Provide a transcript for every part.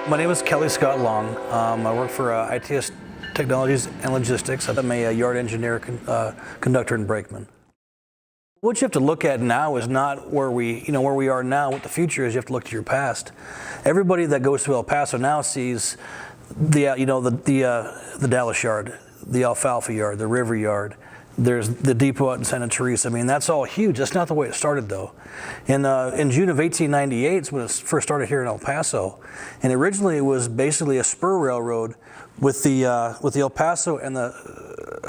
My name is Kelly Scott Long. I work for ITS Technologies and Logistics. I'm a yard engineer, conductor, and brakeman. What you have to look at now is not where we are now. What the future is, you have to look to your past. Everybody that goes to El Paso now sees the Dallas yard, the Alfalfa yard, the River yard. There's the depot out in Santa Teresa. I mean, that's all huge. That's not the way it started, though. In June of 1898 is when it first started here in El Paso, and originally it was basically a spur railroad with the El Paso and the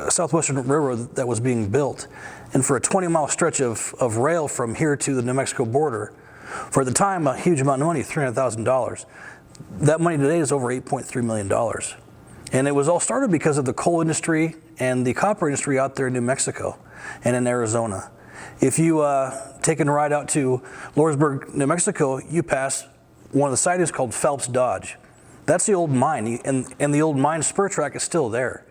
Southwestern Railroad that was being built. And for a 20-mile stretch of rail from here to the New Mexico border, for at the time a huge amount of money, $300,000. That money today is over $8.3 million. And it was all started because of the coal industry and the copper industry out there in New Mexico and in Arizona. If you take a ride out to Lawrenceburg, New Mexico, you pass one of the sidings called Phelps Dodge. That's the old mine, and the old mine spur track is still there.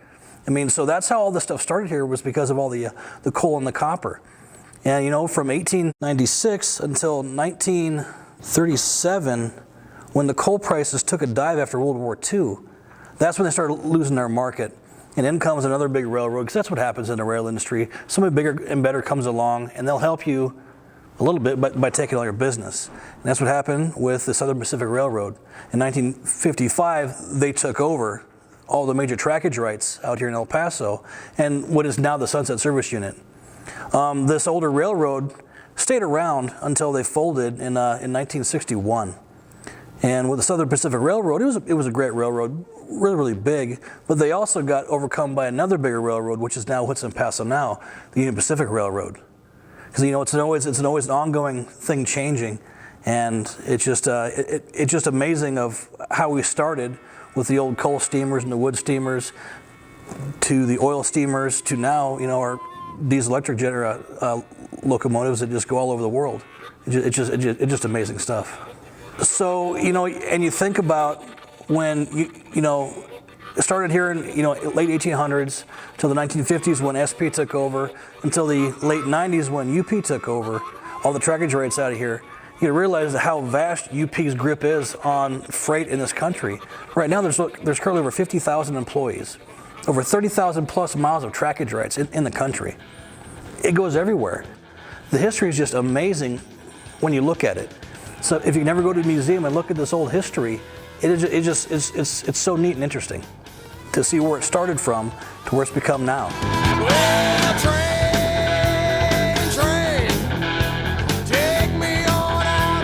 I mean, so that's how all this stuff started here, was because of all the coal and the copper. And from 1896 until 1937, when the coal prices took a dive after World War II, that's when they started losing their market. And in comes another big railroad, because that's what happens in the rail industry. Somebody bigger and better comes along, and they'll help you a little bit by taking all your business. And that's what happened with the Southern Pacific Railroad. In 1955, they took over all the major trackage rights out here in El Paso, and what is now the Sunset Service Unit. This older railroad stayed around until they folded in 1961. And with the Southern Pacific Railroad, it was a great railroad, really big, but they also got overcome by another bigger railroad, which is now what's in Paso now, the Union Pacific Railroad. Because it's always an ongoing thing changing, and it's just amazing of how we started with the old coal steamers and the wood steamers, to the oil steamers, to now our diesel electric locomotives that just go all over the world. It's just amazing stuff. So, and you think about when, it started here in, late 1800s till the 1950s when SP took over, until the late 90s when UP took over, all the trackage rights out of here. You realize how vast UP's grip is on freight in this country. Right now, there's currently over 50,000 employees, over 30,000 plus miles of trackage rights in the country. It goes everywhere. The history is just amazing when you look at it. So if you never go to a museum and look at this old history, it's so neat and interesting to see where it started from to where it's become now.